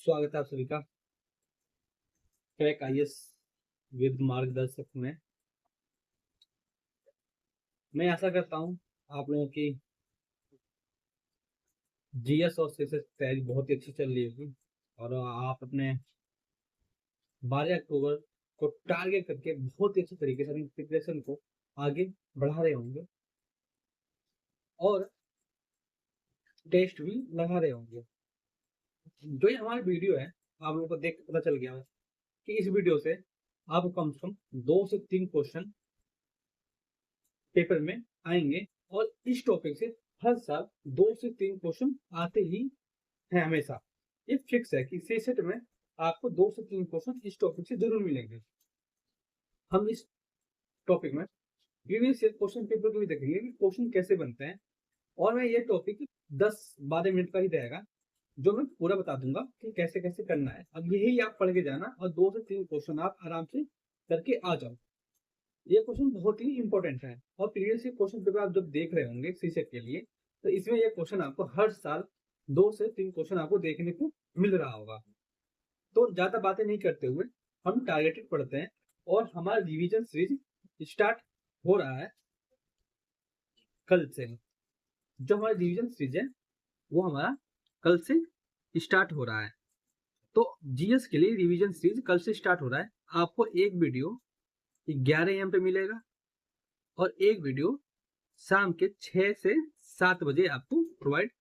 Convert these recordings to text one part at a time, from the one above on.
स्वागत है आप सभी का क्रैक आईएएस विद मार्गदर्शक में। मैं आशा करता हूँ आप लोगों की जीएस और सीएसएस तैयारी बहुत ही अच्छी चल रही होगी और आप अपने 12 अक्टूबर को टारगेट करके बहुत ही अच्छे तरीके से अपनी प्रिपरेशन को आगे बढ़ा रहे होंगे और टेस्ट भी लगा रहे होंगे। जो ये हमारा वीडियो है आप लोगों को देख पता चल गया है कि इस वीडियो से आपको कम से कम 2 से 3 क्वेश्चन पेपर में आएंगे और इस टॉपिक से हर साल 2 से 3 क्वेश्चन आते ही हैं हमेशा। ये फिक्स है कि सीसेट में आपको 2 से 3 क्वेश्चन इस टॉपिक से जरूर मिलेंगे। हम इस टॉपिक में प्रीवियस ईयर क्वेश्चन पेपर को भी देखेंगे कि क्वेश्चन कैसे बनते हैं और मैं ये टॉपिक 10-12 मिनट का ही रहेगा जो मैं पूरा बता दूंगा कि कैसे कैसे करना है। अब यही आप पढ़ के जाना और 2 से 3 क्वेश्चन आप आराम से करके आ जाओ। ये क्वेश्चन बहुत ही इंपॉर्टेंट है और प्रीवियस क्वेश्चन पेपर आप जब देख रहे होंगे सीसेट के लिए तो इसमें ये क्वेश्चन आपको हर साल 2 से 3 क्वेश्चन आपको देखने को मिल रहा होगा। तो ज्यादा बातें नहीं करते हुए हम टारगेटेड पढ़ते हैं और हमारा रिवीजन सीरीज स्टार्ट हो रहा है कल से। जो हमारा रिवीजन सीरीज है वो हमारा कल से स्टार्ट हो रहा है। तो जीएस के लिए रिवीजन सीरीज कल से स्टार्ट हो रहा है। आपको एक वीडियो 11 AM पे मिलेगा और एक वीडियो शाम के 6 से 7 बजे आपको प्रोवाइड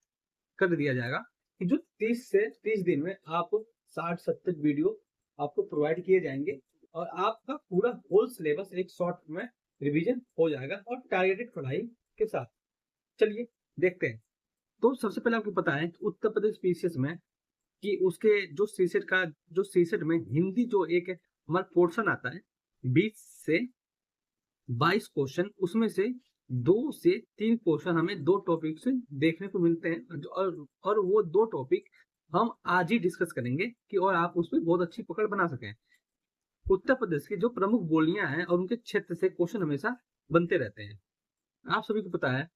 कर दिया जाएगा कि जो 30 दिन में आपको 60-70 वीडियो आपको प्रोवाइड किए जाएंगे और आपका पूरा होल सिलेबस एक शॉर्ट में रिवीजन हो जाएगा और टारगेटेड पढ़ाई के साथ। चलिए देखते हैं। तो सबसे पहले आपको पता है उत्तर प्रदेश पीसीएस में कि उसके जो सीसेट में हिंदी जो एक हमारा पोर्शन आता है 20 से 22 क्वेश्चन, उसमें से 2 से 3 क्वेश्चन हमें 2 टॉपिक से देखने को मिलते हैं और वो 2 टॉपिक हम आज ही डिस्कस करेंगे कि और आप उस पर बहुत अच्छी पकड़ बना सकें। उत्तर प्रदेश की जो प्रमुख बोलियां हैं और उनके क्षेत्र से क्वेश्चन हमेशा बनते रहते हैं। आप सभी को पता है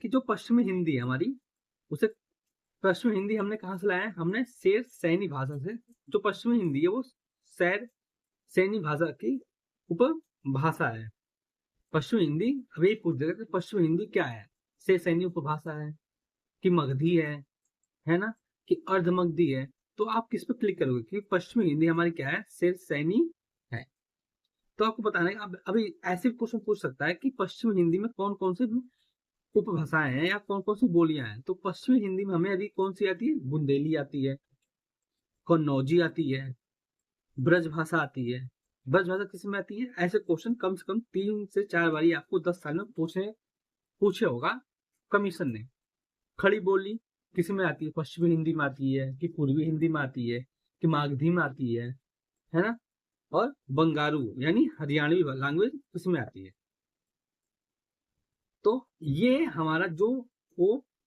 कि जो पश्चिमी हिंदी है हमारी, उसे पश्चिमी हिंदी हमने कहाँ से लाया है? हमने शेर सैनी भाषा से। जो पश्चिमी हिंदी है वो शेर सैनी भाषा की उपभाषा है। पश्चिमी हिंदी अब यही पूछ देगा कि पश्चिमी हिंदी क्या है? शेर सैनी उपभाषा है कि मगधी है ना, कि अर्ध मगधी है? तो आप किस पे क्लिक करोगे कि पश्चिमी हिंदी हमारी क्या है? शेर सैनी है। तो आपको बताना है अब अभी ऐसे क्वेश्चन पूछ सकता है कि पश्चिमी हिंदी में कौन कौन से उपभाषाएं हैं या कौन कौन सी बोलियां हैं। तो पश्चिमी हिंदी में हमें यदि कौन सी आती है? बुंदेली आती है, कन्नौजी आती है, ब्रज भाषा आती है। ब्रज भाषा किस में आती है? ऐसे क्वेश्चन कम से कम 3 से 4 बारी आपको 10 साल में पूछे होगा कमीशन ने। खड़ी बोली किस में आती है? पश्चिमी हिंदी में आती है कि पूर्वी हिंदी में आती है कि मागधी में आती है ना? और बंगारू यानी हरियाणवी लैंग्वेज किस में आती है? तो ये हमारा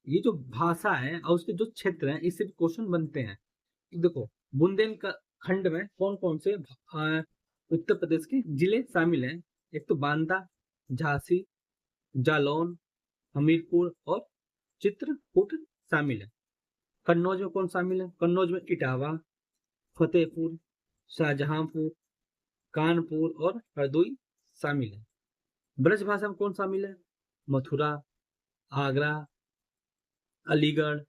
ये जो भाषा है और उसके जो क्षेत्र हैं इससे क्वेश्चन बनते हैं। देखो बुंदेलखंड में कौन कौन से उत्तर प्रदेश के जिले शामिल हैं? एक तो बांदा, झांसी, जालौन, हमीरपुर और चित्रकूट शामिल है। कन्नौज में कौन शामिल है? कन्नौज में इटावा, फतेहपुर, शाहजहांपुर, कानपुर और हरदोई शामिल है। ब्रज भाषा में कौन शामिल है? मथुरा, आगरा, अलीगढ़,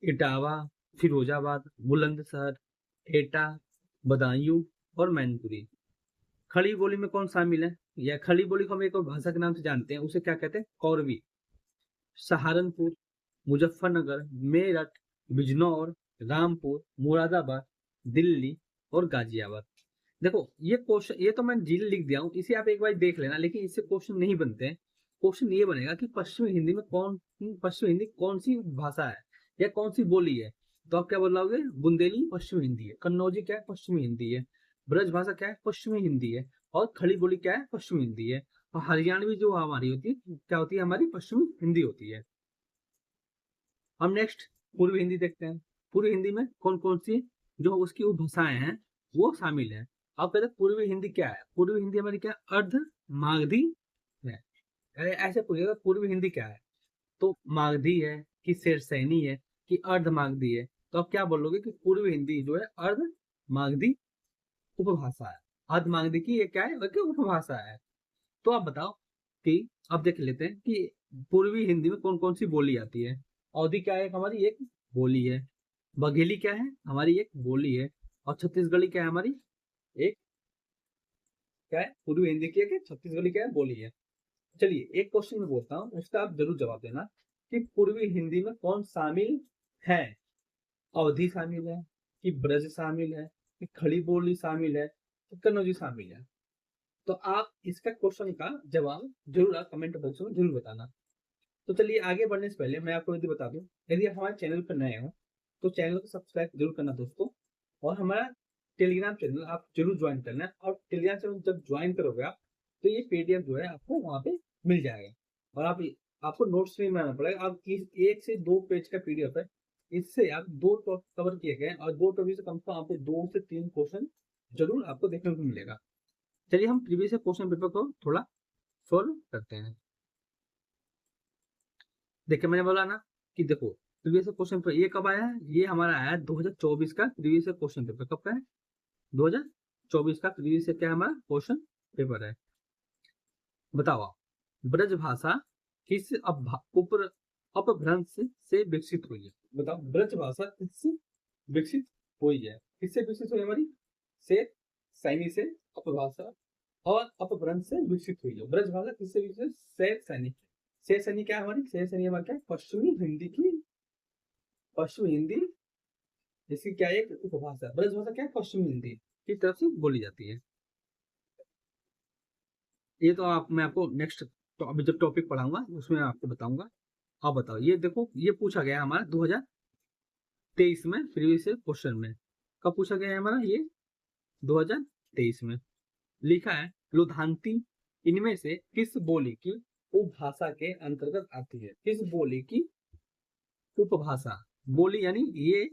इटावा, फिरोजाबाद, बुलंदशहर, एटा, बदायूं और मैनपुरी। खड़ी बोली में कौन शामिल है? या खड़ी बोली को हम एक और भाषा के नाम से जानते हैं, उसे क्या कहते हैं? कौरवी। सहारनपुर, मुजफ्फरनगर, मेरठ, बिजनौर, रामपुर, मुरादाबाद, दिल्ली और गाजियाबाद। देखो ये क्वेश्चन, ये तो मैं जिले लिख दिया हूँ, इसे आप एक बार देख लेना, लेकिन इससे क्वेश्चन नहीं बनते हैं। क्वेश्चन ये बनेगा कि पश्चिमी हिंदी में पश्चिमी हिंदी कौन सी भाषा है या कौन सी बोली है? तो आप क्या बोलोगे? बुंदेली पश्चिमी हिंदी है, कन्नौजी क्या है? पश्चिमी हिंदी है, ब्रज भाषा क्या है? पश्चिमी हिंदी है, और खड़ी बोली क्या है? पश्चिमी हिंदी है, और हरियाणवी जो हमारी होती है क्या होती है? हमारी पश्चिमी हिंदी होती है। हम नेक्स्ट पूर्वी हिंदी देखते हैं। पूर्वी हिंदी में कौन कौन सी जो उसकी उपभाषाएं हैं वो शामिल है। आप कहते हैं पूर्वी हिंदी क्या है? पूर्वी हिंदी हमारी क्या? अर्ध मागधी है। ऐसे पूछेगा पूर्वी हिंदी क्या है? तो मागधी है कि शेरसैनी है कि अर्ध मागधी है, तो आप क्या बोलोगे कि पूर्वी हिंदी जो है अर्ध मागधी उपभाषा है। अर्ध मागधी की ये क्या है, एक उपभाषा है। तो आप बताओ कि अब देख लेते हैं कि पूर्वी हिंदी में कौन कौन सी बोली आती है। अवधी क्या है, हमारी एक बोली है। बघेली क्या है, हमारी एक बोली है। और छत्तीसगढ़ी क्या है, हमारी एक क्या है, पूर्वी हिंदी की है, छत्तीसगढ़ी क्या है, बोली है। चलिए एक क्वेश्चन में बोलता हूँ, उसका आप जरूर जवाब देना कि पूर्वी हिंदी में कौन शामिल है। अवधी शामिल है कि ब्रज शामिल है कि खड़ी बोली शामिल है कि कन्नौजी शामिल है। तो आप इसका क्वेश्चन का जवाब जरूर आप कमेंट बॉक्स में जरूर बताना। तो चलिए आगे बढ़ने से पहले मैं आपको यदि बता दूं, यदि आप हमारे चैनल पर नए हो तो चैनल को सब्सक्राइब जरूर करना दोस्तों। और हमारा टेलीग्राम चैनल आप जरूर ज्वाइन करना। और टेलीग्राम चैनल जब ज्वाइन करोगे आप, तो ये पीडीएफ जो है आपको वहाँ पे मिल जाएगा। और आपको नोट्स नहीं बनाना पड़ेगा। आप एक से दो पेज का पीडीएफ है, इससे आप दो टॉपिक कवर किए गए और दो टॉपिक से कम से कम आपको 2 से 3 क्वेश्चन जरूर आपको देखने को मिलेगा। चलिए हम प्रीवियस क्वेश्चन पेपर को थोड़ा सॉल्व करते हैं। देखिए मैंने बोला ना कि देखो प्रीवियस क्वेश्चन पेपर ये कब आया है, ये हमारा आया 2024 का प्रीवियस क्वेश्चन पेपर। कब का है, 2024 का प्रीवियस क्या है, हमारा क्वेश्चन पेपर है। बताओ आप, ब्रज भाषा किस अपभ्रंश से विकसित हुई है। बताओ ब्रज भाषा किससे विकसित हुई है, किससे विकसित हुई हमारी, से सैनी से अपभाषा और अपभ्रंश से विकसित हुई है। ब्रज भाषा किससे विकसित, शेर सैनिक। शेर सैनिक क्या है हमारी, शेर सैनिक हमारी क्या है, पश्चिमी हिंदी की, पश्चिमी हिंदी इसकी क्या है, एक उपभाषा। ब्रज भाषा क्या है, पश्चिमी हिंदी की तरफ से बोली जाती है। ये तो मैं आपको नेक्स्ट तो अभी जब टॉपिक पढ़ाऊंगा उसमें आपको बताऊंगा। आप बताओ, ये देखो ये पूछा गया हमारा 2023 में प्रीवियस क्वेश्चन में। कब पूछा गया है हमारा, ये 2023 में। लिखा है लुधानती इनमें से किस बोली की उपभाषा के अंतर्गत आती है। किस बोली की उपभाषा, बोली यानी ये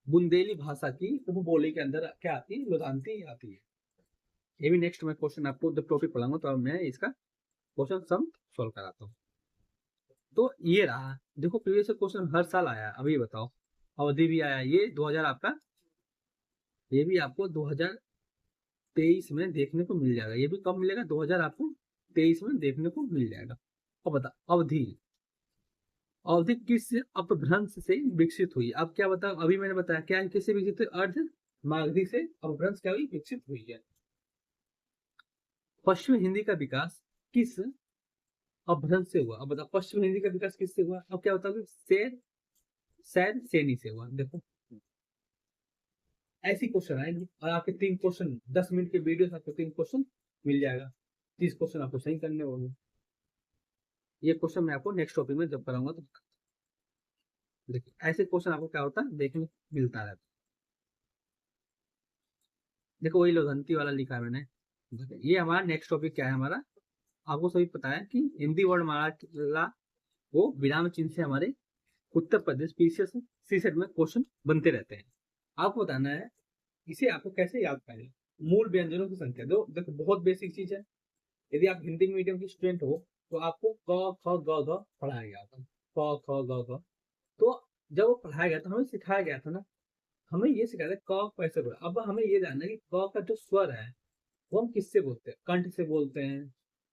बुंदेली भाषा की उपबोली के अंदर क्या आती है, लुधानती आती है। ये भी नेक्स्ट में क्वेश्चन आपको जब टॉपिक पढ़ाऊंगा तो मैं इसका क्वेश्चन सम सॉल्व कराता हूँ। तो ये रहा, देखो प्रीवियस क्वेश्चन हर साल आया। अभी बताओ, अवधि भी आया, ये 2000 आपका, ये भी आपको 2023 में देखने को मिल जाएगा। ये भी कब मिलेगा, 2000 आपको 23 में देखने को मिल जाएगा। अब बता, अवधि अवधि किस अपभ्रंश से विकसित हुई। अब क्या बताओ, अभी मैंने बताया क्या है, किससे विकसित हुई, अर्ध मागधी से अपभ्रंश क्या हुई, विकसित हुई है। पश्चिम हिंदी का विकास किस अपभ्रंश से हुआ। अब बताओ पश्चिम हिंदी का विकास किससे हुआ। अब क्या बताओगे, शेर सैनी से हुआ। देखो ऐसी क्वेश्चन आएंगे और आपके 3 क्वेश्चन 10 मिनट के वीडियो से आपको 3 क्वेश्चन मिल जाएगा। 30 क्वेश्चन आपको सही करने होंगे। ये क्वेश्चन मैं आपको नेक्स्ट टॉपिक में जब कराऊंगा तो देखिए ऐसे क्वेश्चन आपको क्या होता है देखने मिलता रहता है। देखो वही लोधंती वाला लिखा है मैंने। ये हमारा नेक्स्ट टॉपिक क्या है हमारा, आपको सभी पता है कि हिंदी वर्णमाला वो विराम चिन्ह से हमारे उत्तर प्रदेश पीसीएस सीसेट में क्वेश्चन बनते रहते हैं। आपको बताना है इसे आपको कैसे याद करें। मूल व्यंजनों की संख्या दो, देखो बहुत बेसिक चीज है। यदि आप हिंदी मीडियम की स्टूडेंट हो तो आपको क ख ग घ पढ़ाया गया था, क ख ग घ। तो जब वो पढ़ाया गया था हमें सिखाया गया था ना, हमें ये सिखाया था क कैसे बोला। अब हमें ये जानना है कि क का जो स्वर है वो हम किससे बोलते हैं, कंठ से बोलते हैं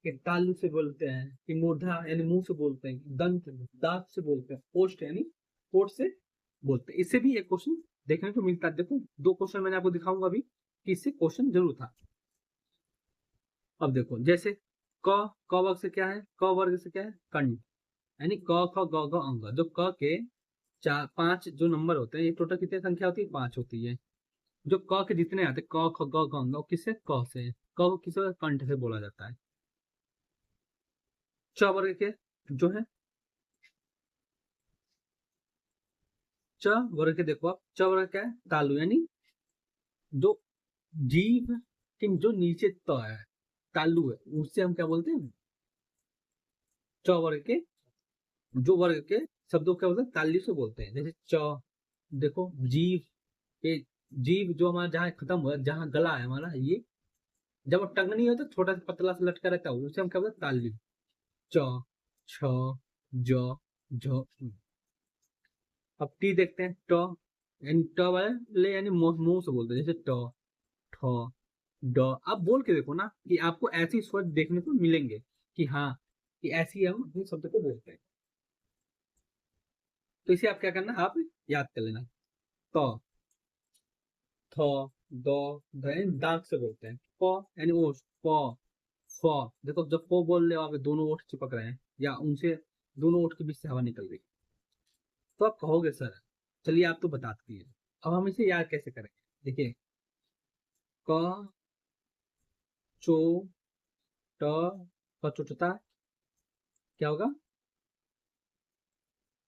कि तालु से बोलते हैं कि मूर्धा यानी मुंह से बोलते हैं कि दंत दांत से बोलते हैं, ओष्ठ यानी ओठ से बोलते हैं। इससे भी एक क्वेश्चन देखने को मिलता है। देखो 2 क्वेश्चन मैंने आपको दिखाऊंगा अभी कि इससे क्वेश्चन जरूर था। अब देखो जैसे क वर्ग से क्या है, क वर्ग से क्या है, कंठ यानी क ख ग घ अंग। जो क के 5 जो नंबर होते हैं, ये टोटल कितनी संख्या होती है, 5 होती है। जो क के जितने आते हैं क ख ग घ अंग, किससे, क से। क को किसे कंठ से बोला जाता है। च वर्ग के जो है, च वर्ग के देखो आप, च वर्ग क्या है, तालु यानी जो जीभ के जो नीचे त है, तालु है, उससे हम क्या बोलते हैं, च वर्ग के जो वर्ग के शब्दों क्या बोलते हैं, तालु से बोलते हैं। जैसे च, देखो जीभ के, जीभ जो हमारा जहाँ खत्म हुआ, जहाँ गला है हमारा, ये जब टंगनी हो तो छोटा सा पतला सा लटका रहता है, उसे हम क्या बोलते हैं, तालु। च, छ, ज, झ। अब टी देखते हैं, ट यानी ट वाले यानी मुंह से बोलते हैं, जैसे ट, ठ, ड। आप बोल के देखो ना कि आपको ऐसी स्वर देखने को मिलेंगे कि हाँ, कि ऐसी हम अपने शब्द को बोलते हैं। तो इसे आप क्या करना, आप याद कर लेना। त, थ, द, ध यानी दांत से बोलते हैं। प यानी ओठ, प, फ। देखो जब प बोल रहे हो, आप दोनों ओठ चिपक रहे हैं या उनसे दोनों ओठ के बीच से हवा निकल रही है, तो आप कहोगे सर। चलिए आप तो बताती है, अब हम इसे याद कैसे करेंगे। देखिए, क, चो, ट, कचोटता, क्या होगा,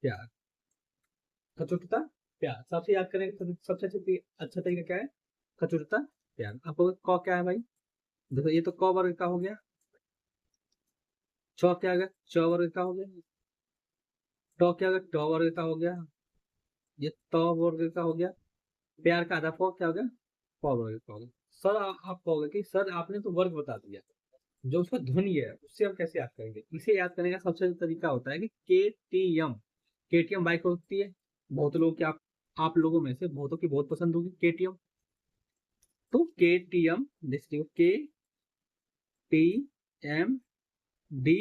प्यार। कचोटता, प्यार। सबसे याद करें, सबसे अच्छा तरीका क्या है, कचोटता, प्यार। आपको क क्या है भाई, देखो ये तो क वर्ग का हो गया। छ क्या आ गया, च वर्ग का हो गया। ट क्या आ गया, ट वर्ग का हो गया। ये त वर्ग का हो गया। प्यार का आधा प क्या हो गया, प वर्ग का हो गया। सर आप कहोगे कि सर आपने तो वर्ग बता दिया, जो उसका ध्वनि है उससे हम कैसे याद करेंगे। इसे याद करने का सबसे अच्छा तरीका होता है कि केटीएम। केटीएम बाइक होती है, बहुत लोग की आप लोगों में से बहुतों की बहुत पसंद होगी केटीएम। तो केटीएम, जैसे के टी एम डी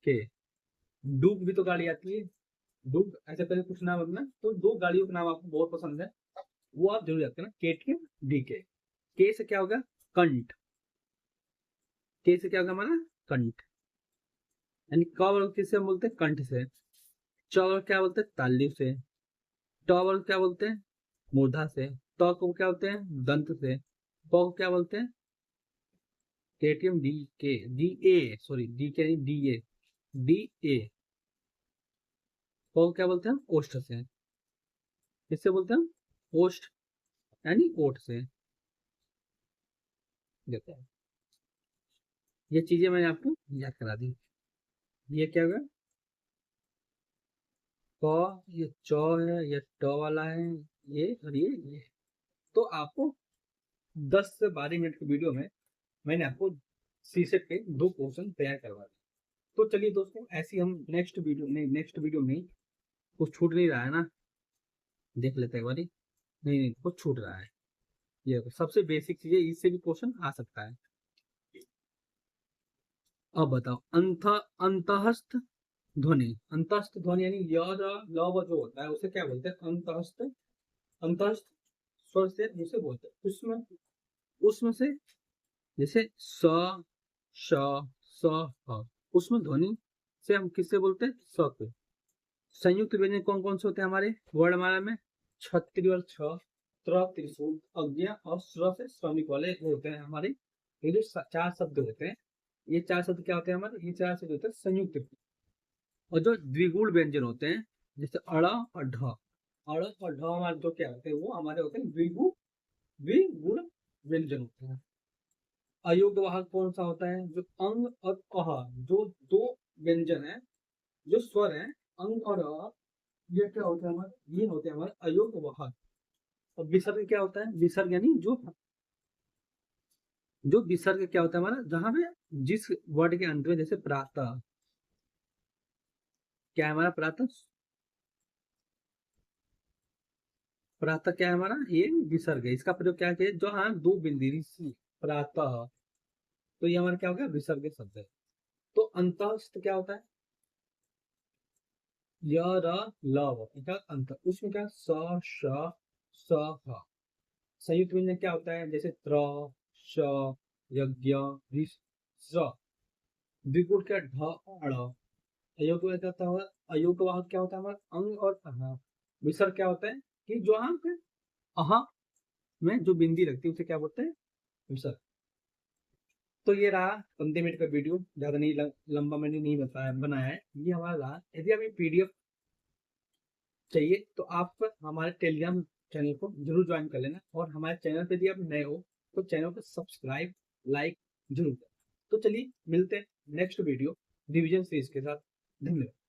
के। डूब भी तो गाड़ी आती है, डूब ऐसे करके कुछ नाम अपना। तो दो गाड़ियों का नाम आपको बहुत पसंद है, वो आप जरूर याद करना, केटीएम डी के। के से क्या होगा, कंठ। के से क्या होगा हमारा, कंठ। यानी क वर्ग किससे हम बोलते हैं, कंठ से। च वर्ग क्या बोलते हैं, तालु से। ट वर्ग क्या बोलते हैं, मूर्धा से। त को क्या बोलते हैं, दंत से। प को क्या बोलते हैं, केटीएम डी के, डी ए, सॉरी डी के नहीं, डी ए, डी ए। प को क्या बोलते हैं, ओष्ठ से। किससे बोलते हैं, ओष्ठ यानी ओठ से। देखते हैं, ये चीजें मैंने आपको याद करा दी। ये क्या होगा, क, ये च है, ये ट वाला है, ये और ये। तो आपको 10 से 12 मिनट की वीडियो में मैंने आपको सीसेट के 2 क्वेश्चन तैयार करवा दिए। तो चलिए दोस्तों, ऐसी हम नेक्स्ट वीडियो में कुछ छूट नहीं रहा है ना, देख लेते हैं एक बारी। नहीं नहीं, कुछ छूट रहा है। ये सबसे बेसिक चीज है, इससे भी क्वेश्चन आ सकता है। अब बताओ, अंतहस्थ ध्वनि। अंतस्थ ध्वनि यानी य, र, ल, व जो होता है उसे क्या बोलते हैं, अंतहस्थ। अंतस्थ स्वर से उसे बोलते हैं। उसमें से जैसे स, श, स, ह, उसमें ध्वनि से हम किससे बोलते हैं, स को। संयुक्त व्यंजन कौन कौन से होते हैं हमारे वर्णमाला में, छत्री और छ, त्र त्रिशूल, अज्ञा और स्र से श्रमिक वाले होते हैं हमारे। ये जो 4 शब्द होते हैं, ये 4 शब्द क्या होते हैं हमारे, ये 4 शब्द होते हैं संयुक्त। और जो द्विगुण व्यंजन होते हैं, जैसे अड़ और ढ, अड़ और ढ हमारे जो क्या होते हैं, वो हमारे होते हैं द्विगुण व्यंजन होते हैं। अयोग्य वाहक कौन सा होता है, जो अंग और अह, जो 2 व्यंजन है, जो स्वर है, अंग और अ, ये क्या होता है हमारे, ये होते हैं हमारे अयोग्य वाहक। और विसर्ग क्या होता है, विसर्ग यानी जो विसर्ग क्या होता है हमारा, जहां पे जिस वर्ड के अंत में, जैसे प्रातः, क्या है हमारा प्रातः, प्रातः क्या है हमारा, ये विसर्ग है। इसका प्रयोग क्या किया, जो हाँ 2 बिंदी ऋषि, प्रातः। तो ये हमारा क्या हो गया, विसर्ग शब्द है। तो अंतस्थ क्या होता है, य, र, ल, व, इनका अंत, उसमें क्या स, श, स, ह। संयुक्त व्यंजन क्या होता है, जैसे त्र, श, यज्ञ, ऋष, स्र। द्विगुण क्या, ढ, अड़। अयोग्य क्या होता है, अयोग्य वाहक क्या होता है हमारा, अंग और अह। विसर्ग क्या होता है, कि जो हम पे अह में जो बिंदी लगती है उसे क्या बोलते हैं, विसर्ग। तो ये रहा 15 मिनट का वीडियो, ज्यादा नहीं लंबा मैंने नहीं बनाया है। ये हमारा रहा। यदि हमें पीडीएफ चाहिए तो आप हमारे टेलीग्राम चैनल को जरूर ज्वाइन कर लेना, और हमारे चैनल पे यदि आप नए हो तो चैनल को सब्सक्राइब, लाइक जरूर करें। तो चलिए मिलते हैं नेक्स्ट वीडियो रिवीजन सीरीज के साथ। धन्यवाद।